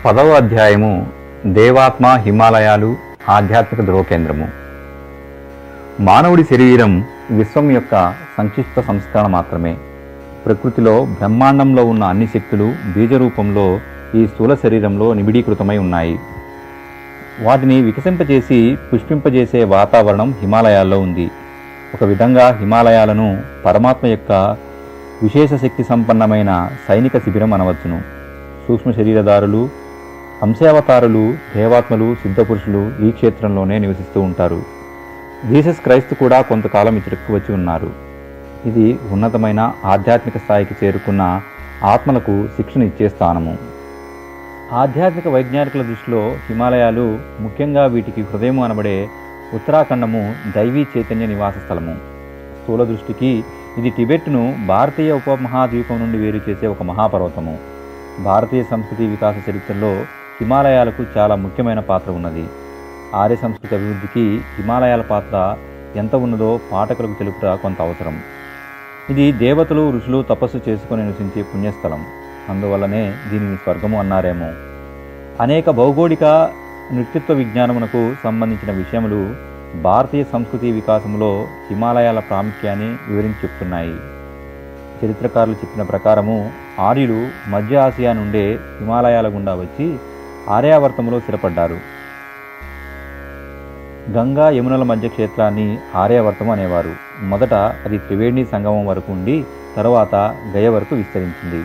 10వ అధ్యాయము దేవాత్మ హిమాలయాలు ఆధ్యాత్మిక ధ్రువకేంద్రము. మానవుడి శరీరం విశ్వం యొక్క సంక్షిప్త సంస్కరణ మాత్రమే. ప్రకృతిలో బ్రహ్మాండంలో ఉన్న అన్ని శక్తులు బీజరూపంలో ఈ స్థూల శరీరంలో నిబిడీకృతమై ఉన్నాయి. వాటిని వికసింపజేసి పుష్పింపజేసే వాతావరణం హిమాలయాల్లో ఉంది. ఒక విధంగా హిమాలయాలను పరమాత్మ యొక్క విశేష శక్తి సంపన్నమైన సైనిక శిబిరం అనవచ్చును. సూక్ష్మ శరీరదారులు, అంశావతారులు, దేవాత్మలు, సిద్ధపురుషులు ఈ క్షేత్రంలోనే నివసిస్తూ ఉంటారు. జీసస్ క్రైస్తు కూడా కొంతకాలం ఇచ్చటకు వచ్చి ఉన్నారు. ఇది ఉన్నతమైన ఆధ్యాత్మిక స్థాయికి చేరుకున్న ఆత్మలకు శిక్షణ ఇచ్చే స్థానము. ఆధ్యాత్మిక వైజ్ఞానికుల దృష్టిలో హిమాలయాలు, ముఖ్యంగా వీటికి హృదయము అనబడే ఉత్తరాఖండము దైవీ చైతన్య నివాస స్థలము. స్థూల దృష్టికి ఇది టిబెట్ను భారతీయ ఉపమహాద్వీపం నుండి వేరు చేసే ఒక మహాపర్వతము. భారతీయ సంస్కృతి వికాస చరిత్రలో హిమాలయాలకు చాలా ముఖ్యమైన పాత్ర ఉన్నది. ఆర్య సంస్కృతి అభివృద్ధికి హిమాలయాల పాత్ర ఎంత ఉన్నదో పాఠకులకు తెలుపుట కొంత అవసరం. ఇది దేవతలు, ఋషులు తపస్సు చేసుకుని నివసించే పుణ్యస్థలం. అందువల్లనే దీనిని స్వర్గము అన్నారేమో. అనేక భౌగోళిక, నృత్యత్వ విజ్ఞానమునకు సంబంధించిన విషయములు భారతీయ సంస్కృతి వికాసంలో హిమాలయాల ప్రాముఖ్యాన్ని వివరించి చెప్తున్నాయి. చరిత్రకారులు చెప్పిన ప్రకారము ఆర్యులు మధ్య ఆసియా నుండే హిమాలయాల గుండా వచ్చి ఆర్యావర్తములో స్థిరపడ్డారు. గంగా, యమునల మధ్య క్షేత్రాన్ని ఆర్యావర్తము అనేవారు. మొదట అది త్రివేణి సంగమం వరకు ఉండి తరువాత గయ వరకు విస్తరించింది.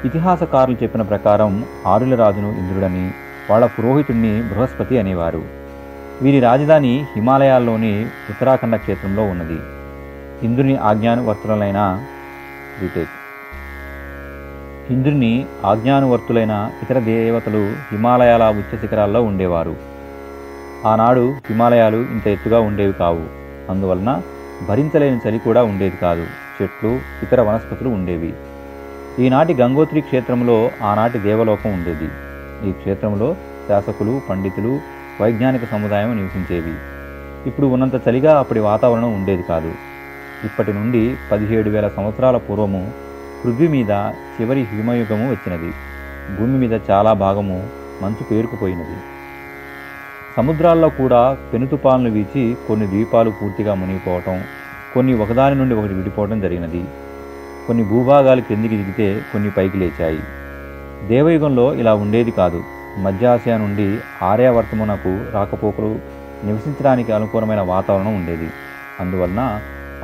ఇతిహాసకారులు చెప్పిన ప్రకారం ఆర్యుల రాజును ఇంద్రుడని, వాళ్ళ పురోహితుడిని బృహస్పతి అనేవారు. వీరి రాజధాని హిమాలయాల్లోని ఉత్తరాఖండ క్షేత్రంలో ఉన్నది. ఇంద్రుని ఆజ్ఞానువర్తులైన ఇతర దేవతలు హిమాలయాల ఉచ్చ శిఖరాల్లో ఉండేవారు. ఆనాడు హిమాలయాలు ఇంత ఎత్తుగా ఉండేవి కావు. అందువలన భరించలేని చలి కూడా ఉండేది కాదు. చెట్లు, ఇతర వనస్పతులు ఉండేవి. ఈనాటి గంగోత్రి క్షేత్రంలో ఆనాటి దేవలోకం ఉండేది. ఈ క్షేత్రంలో శాసకులు, పండితులు, వైజ్ఞానిక సముదాయం నివసించేవి. ఇప్పుడు ఉన్నంత చలిగా అప్పటి వాతావరణం ఉండేది కాదు. ఇప్పటి నుండి 17,000 సంవత్సరాల పూర్వము పృథ్వీ మీద చివరి హిమయుగము వచ్చినది. భూమి మీద చాలా భాగము మంచు పేరుకుపోయినది. సముద్రాల్లో కూడా పెనుతుపాలను వీచి కొన్ని ద్వీపాలు పూర్తిగా మునిగిపోవటం, కొన్ని ఒకదాని నుండి ఒకటి విడిపోవటం జరిగినది. కొన్ని భూభాగాలు క్రిందికి దిగితే కొన్ని పైకి లేచాయి. దేవయుగంలో ఇలా ఉండేది కాదు. మధ్య ఆసియా నుండి ఆర్యావర్తమునకు రాకపోకలు, నివసించడానికి అనుకూలమైన వాతావరణం ఉండేది. అందువలన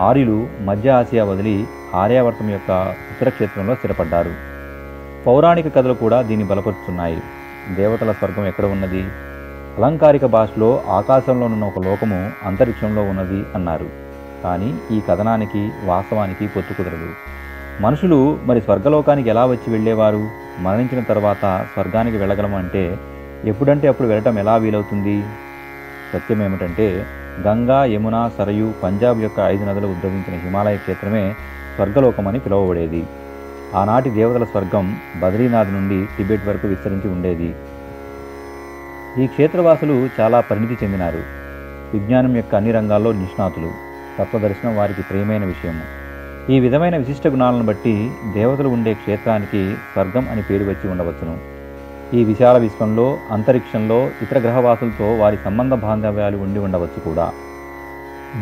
ఆర్యులు మధ్య ఆసియా వదిలి ఆర్యావర్తం యొక్క ఉత్తర క్షేత్రంలో స్థిరపడ్డారు. పౌరాణిక కథలు కూడా దీన్ని బలపరుస్తున్నాయి. దేవతల స్వర్గం ఎక్కడ ఉన్నది? అలంకారిక భాషలో ఆకాశంలోనున్న ఒక లోకము అంతరిక్షంలో ఉన్నది అన్నారు. కానీ ఈ కథనానికి వాస్తవానికి పొత్తు కుదరదు. మనుషులు మరి స్వర్గలోకానికి ఎలా వచ్చి వెళ్ళేవారు? మరణించిన తర్వాత స్వర్గానికి వెళ్ళగలమంటే ఎప్పుడంటే అప్పుడు వెళ్ళటం ఎలా వీలవుతుంది? సత్యం ఏమిటంటే గంగా, యమున, సరయు, పంజాబ్ యొక్క 5 నదులు ఉద్భవించిన హిమాలయ క్షేత్రమే స్వర్గలోకమని పిలువబడేది. ఆనాటి దేవతల స్వర్గం బద్రీనాథ్ నుండి టిబెట్ వరకు విస్తరించి ఉండేది. ఈ క్షేత్రవాసులు చాలా పరిణితి చెందినారు. విజ్ఞానం యొక్క అన్ని రంగాల్లో నిష్ణాతులు. తత్వదర్శనం వారికి ప్రియమైన విషయము. ఈ విధమైన విశిష్ట గుణాలను బట్టి దేవతలు ఉండే క్షేత్రానికి స్వర్గం అని పేరు వచ్చి ఉండవచ్చును. ఈ విశాల విశ్వంలో, అంతరిక్షంలో ఇతర గ్రహవాసులతో వారి సంబంధ బాంధవ్యాలు ఉండి ఉండవచ్చు కూడా.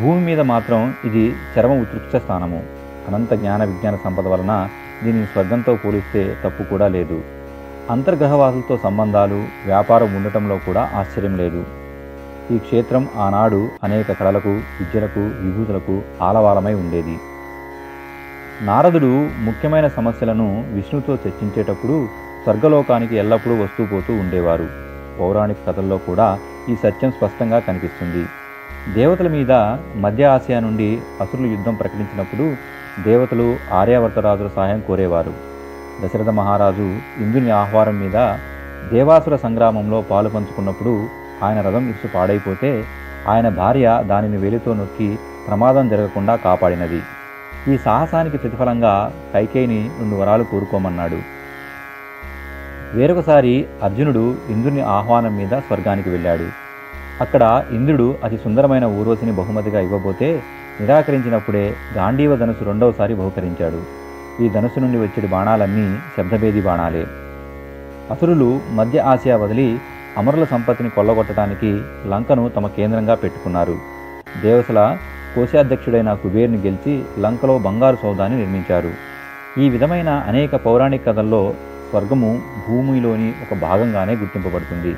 భూమి మీద మాత్రం ఇది చరమ ఉత్కృష్ట స్థానము. అనంత జ్ఞాన విజ్ఞాన సంపద వలన దీనిని స్వర్గంతో పోలిస్తే తప్పు కూడా లేదు. అంతర్గ్రహవాసులతో సంబంధాలు, వ్యాపారం ఉండటంలో కూడా ఆశ్చర్యం లేదు. ఈ క్షేత్రం ఆనాడు అనేక కళలకు, విద్యలకు, విభూతులకు ఆలవాలమై ఉండేది. నారదుడు ముఖ్యమైన సమస్యలను విష్ణుతో చర్చించేటప్పుడు స్వర్గలోకానికి ఎల్లప్పుడూ వస్తూ పోతూ ఉండేవారు. పౌరాణిక కథల్లో కూడా ఈ సత్యం స్పష్టంగా కనిపిస్తుంది. దేవతల మీద మధ్య ఆసియా నుండి అసురులు యుద్ధం ప్రకటించినప్పుడు దేవతలు ఆర్యావర్తరాజుల సహాయం కోరేవారు. దశరథ మహారాజు ఇంద్రుని ఆహ్వానం మీద దేవాసుర సంగ్రామంలో పాలు పంచుకున్నప్పుడు ఆయన రథం ఇసు పాడైపోతే ఆయన భార్య దానిని వేలితో నొక్కి ప్రమాదం జరగకుండా కాపాడినది. ఈ సాహసానికి ప్రతిఫలంగా కైకేయిని 2 వరాలు కోరుకోమన్నాడు. వేరొకసారి అర్జునుడు ఇంద్రుని ఆహ్వానం మీద స్వర్గానికి వెళ్ళాడు. అక్కడ ఇంద్రుడు అతి సుందరమైన ఊర్వశిని బహుమతిగా ఇవ్వబోతే నిరాకరించినప్పుడే గాంధీవ ధనుసు 2వసారి బహుకరించాడు. ఈ ధనుసు నుండి వచ్చే బాణాలన్నీ శబ్దభేది బాణాలే. అసురులు మధ్య ఆసియా వదిలి అమరుల సంపత్తిని కొల్లగొట్టడానికి లంకను తమ కేంద్రంగా పెట్టుకున్నారు. దేవసల కోశాధ్యక్షుడైన కుబేర్ని గెలిచి లంకలో బంగారు సౌధాన్ని నిర్మించారు. ఈ విధమైన అనేక పౌరాణిక కథల్లో స్వర్గము భూమిలోని ఒక భాగంగానే గుర్తింపబడుతుంది.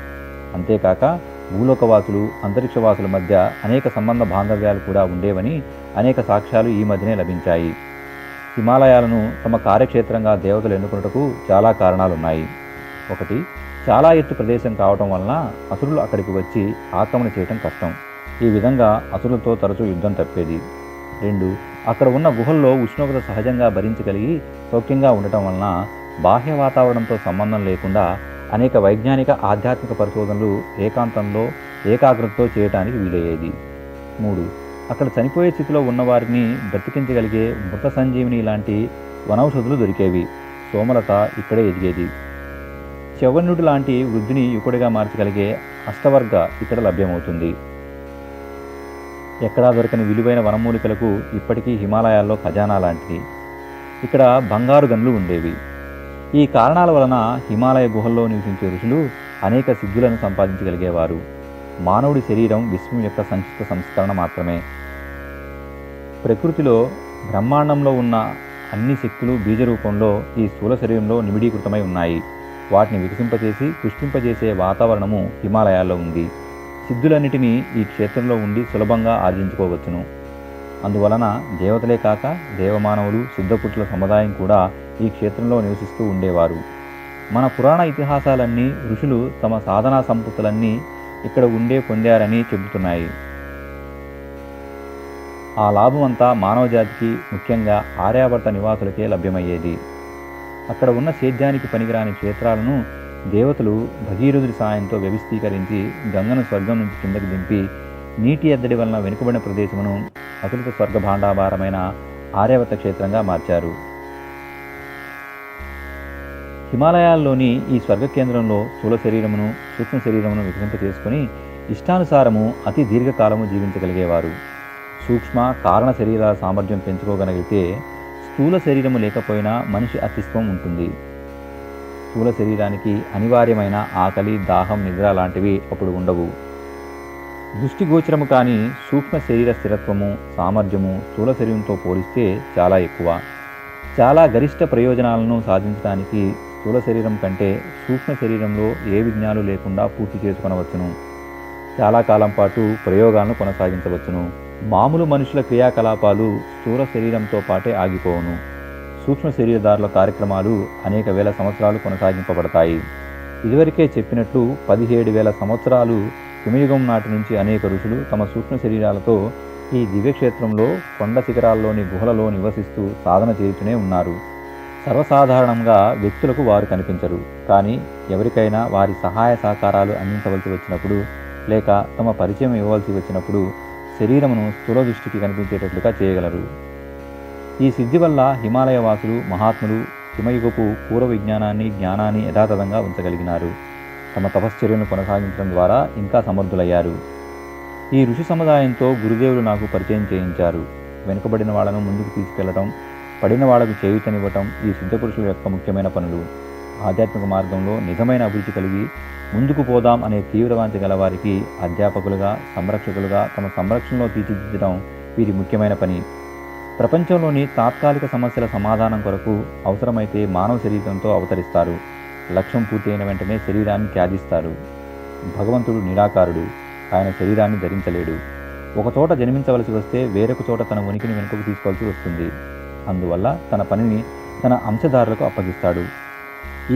అంతేకాక భూలోకవాసులు అంతరిక్షవాసుల మధ్య అనేక సంబంధ బాంధవ్యాలు కూడా ఉండేవని అనేక సాక్ష్యాలు ఈ మధ్యనే లభించాయి. హిమాలయాలను తమ కార్యక్షేత్రంగా దేవతలు ఎన్నుకున్నటకు చాలా కారణాలున్నాయి. ఒకటి, చాలా ఎత్తు ప్రదేశం కావటం వలన అసురులు అక్కడికి వచ్చి ఆక్రమణ చేయటం కష్టం. ఈ విధంగా అసురులతో తరచూ యుద్ధం తప్పేది. 2, అక్కడ ఉన్న గుహల్లో ఉష్ణోగ్రత సహజంగా భరించగలిగి సౌఖ్యంగా ఉండటం వలన బాహ్య వాతావరణంతో సంబంధం లేకుండా అనేక వైజ్ఞానిక ఆధ్యాత్మిక పరిశోధనలు ఏకాంతంలో ఏకాగ్రతతో చేయటానికి వీలయ్యేది. 3, అక్కడ చనిపోయే స్థితిలో ఉన్నవారిని బ్రతికించగలిగే మృత సంజీవిని లాంటి వనౌషధులు దొరికేవి. సోమలత ఇక్కడే ఎదిగేది. చవన్యుడు లాంటి వృద్ధిని యుకుడిగా మార్చగలిగే అష్టవర్గ ఇక్కడ లభ్యమవుతుంది. ఎక్కడా దొరకని విలువైన వనమూలికలకు ఇప్పటికీ హిమాలయాల్లో ఖజానా లాంటిది. ఇక్కడ బంగారు గనులు ఉండేవి. ఈ కారణాల వలన హిమాలయ గుహల్లో నివసించే ఋషులు అనేక సిద్ధులను సంపాదించగలిగేవారు. మానవుడి శరీరం విశ్వం యొక్క సంక్షిప్త సంస్కరణ మాత్రమే. ప్రకృతిలో బ్రహ్మాండంలో ఉన్న అన్ని శక్తులు బీజరూపంలో ఈ స్థూల శరీరంలో నిమిడీకృతమై ఉన్నాయి. వాటిని వికసింపజేసి పుష్పింపజేసే వాతావరణము హిమాలయాల్లో ఉంది. సిద్ధులన్నిటినీ ఈ క్షేత్రంలో ఉండి సులభంగా ఆర్జించుకోవచ్చును. అందువలన దేవతలే కాక దేవమానవులు సిద్ధపురుషుల సముదాయం కూడా ఈ క్షేత్రంలో నివసిస్తూ ఉండేవారు. మన పురాణ ఇతిహాసాలన్నీ ఋషులు తమ సాధనా సంపత్తులన్నీ ఇక్కడ ఉండే పొందారని చెబుతున్నాయి. ఆ లాభం అంతా మానవజాతికి, ముఖ్యంగా ఆర్యావర్త నివాసులకే లభ్యమయ్యేది. అక్కడ ఉన్న సేద్యానికి పనికిరాని క్షేత్రాలను దేవతలు భగీరథుడి సాయంతో వ్యవస్థీకరించి గంగను స్వర్గం నుంచి కిందకి దింపి నీటి ఎద్దడి వలన వెనుకబడిన ప్రదేశమును అతులిత స్వర్గ భాండాభారమైన ఆర్యావర్త క్షేత్రంగా మార్చారు. హిమాలయాల్లోని ఈ స్వర్గ కేంద్రంలో స్థూల శరీరమును సూక్ష్మ శరీరమును వికసింపచేసుకుని ఇష్టానుసారము అతి దీర్ఘకాలము జీవించగలిగేవారు. సూక్ష్మ కారణ శరీరాల సామర్థ్యం పెంచుకోగలిగితే స్థూల శరీరము లేకపోయినా మనిషి అస్తిత్వం ఉంటుంది. స్థూల శరీరానికి అనివార్యమైన ఆకలి, దాహం, నిద్ర లాంటివి అప్పుడు ఉండవు. దృష్టిగోచరము కాని సూక్ష్మ శరీర స్థిరత్వము, సామర్థ్యము స్థూల శరీరంతో పోలిస్తే చాలా ఎక్కువ. చాలా గరిష్ట ప్రయోజనాలను సాధించడానికి స్థూల శరీరం కంటే సూక్ష్మ శరీరంలో ఏ విఘ్నాలు లేకుండా పూర్తి చేసుకొనవచ్చును. చాలా కాలం పాటు ప్రయోగాలను కొనసాగించవచ్చును. మామూలు మనుషుల క్రియాకలాపాలు స్థూల శరీరంతో పాటే ఆగిపోవును. సూక్ష్మ శరీరదారుల కార్యక్రమాలు అనేక వేల సంవత్సరాలు కొనసాగింపబడతాయి. ఇదివరకే చెప్పినట్లు 17,000 సంవత్సరాలు హిమయుగం నాటి నుంచి అనేక ఋషులు తమ సూక్ష్మ శరీరాలతో ఈ దివ్యక్షేత్రంలో కొండ శిఖరాల్లోని గుహలలో నివసిస్తూ సాధన చేస్తూనే ఉన్నారు. సర్వసాధారణంగా వ్యక్తులకు వారు కనిపించరు. కానీ ఎవరికైనా వారి సహాయ సహకారాలు అందించవలసి వచ్చినప్పుడు, లేక తమ పరిచయం ఇవ్వవలసి వచ్చినప్పుడు శరీరమును స్థూల దృష్టికి కనిపించేటట్లుగా చేయగలరు. ఈ సిద్ధి వల్ల హిమాలయ వాసులు, మహాత్ములు హిమయుగపు పూర్వ విజ్ఞానాన్ని, జ్ఞానాన్ని యథాతథంగా ఉంచగలిగినారు. తమ తపశ్చర్యను కొనసాగించడం ద్వారా ఇంకా సమర్థులయ్యారు. ఈ ఋషి సముదాయంతో గురుదేవులు నాకు పరిచయం చేయించారు. వెనుకబడిన వాళ్లను ముందుకు తీసుకెళ్లటం, పడిన వాళ్లకు చేయూతనివ్వటం ఈ సిద్ధపురుషుల యొక్క ముఖ్యమైన పనులు. ఆధ్యాత్మిక మార్గంలో నిజమైన అభిరుచి కలిగి ముందుకు పోదాం అనే తీవ్రవాంఛ గలవారికి అధ్యాపకులుగా, సంరక్షకులుగా తమ సంరక్షణలో తీర్చిదిద్దడం వీరి ముఖ్యమైన పని. ప్రపంచంలోని తాత్కాలిక సమస్యల సమాధానం కొరకు అవసరమైతే మానవ శరీరంతో అవతరిస్తారు. లక్ష్యం పూర్తి అయిన వెంటనే శరీరాన్ని త్యాజిస్తారు. భగవంతుడు నిరాకారుడు. ఆయన శరీరాన్ని ధరించలేడు. ఒకచోట జన్మించవలసి వస్తే వేరొక చోట తన ఉనికిని వెనుకకు తీసుకోవాల్సి వస్తుంది. అందువల్ల తన పనిని తన అంశధారులకు అప్పగిస్తాడు.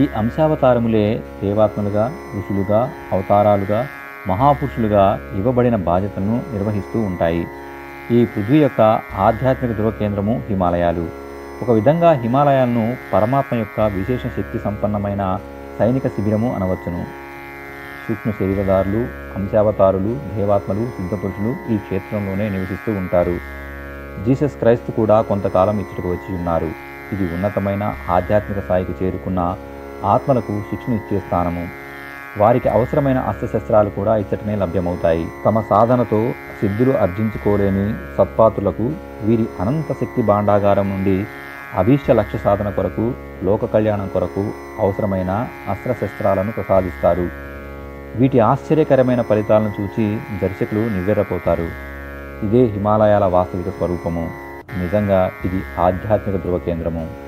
ఈ అంశావతారములే దేవాత్మలుగా, ఋషులుగా, అవతారాలుగా, మహాపురుషులుగా ఇవ్వబడిన బాధ్యతలను నిర్వహిస్తూ ఉంటాయి. ఈ పృథ్వీ యొక్క ఆధ్యాత్మిక ధ్రువ కేంద్రము హిమాలయాలు. ఒక విధంగా హిమాలయాలను పరమాత్మ యొక్క విశేష శక్తి సంపన్నమైన సైనిక శిబిరము అనవచ్చును. సూక్ష్మ శరీరదారులు, అంశావతారులు, దేవాత్మలు, సిద్ధపురుషులు ఈ క్షేత్రంలోనే నివసిస్తూ ఉంటారు. జీసస్ క్రైస్తు కూడా కొంతకాలం ఇచ్చటకు వచ్చి ఉన్నారు. ఇది ఉన్నతమైన ఆధ్యాత్మిక స్థాయికి చేరుకున్న ఆత్మలకు శిక్షణ ఇచ్చే స్థానము. వారికి అవసరమైన అస్త్రశస్త్రాలు కూడా ఇచ్చటనే లభ్యమవుతాయి. తమ సాధనతో సిద్ధులు అర్జించుకోలేని సత్పాత్రులకు వీరి అనంత శక్తి భాండాగారం నుండి అభీష్ట లక్ష్య సాధన కొరకు, లోక కళ్యాణం కొరకు అవసరమైన అస్త్రశస్త్రాలను ప్రసాదిస్తారు. వీటి ఆశ్చర్యకరమైన ఫలితాలను చూచి దర్శకులు నివ్వెరపోతారు. ఇదే హిమాలయాల వాస్తవిక స్వరూపము. నిజంగా ఇది ఆధ్యాత్మిక ధృవ కేంద్రము.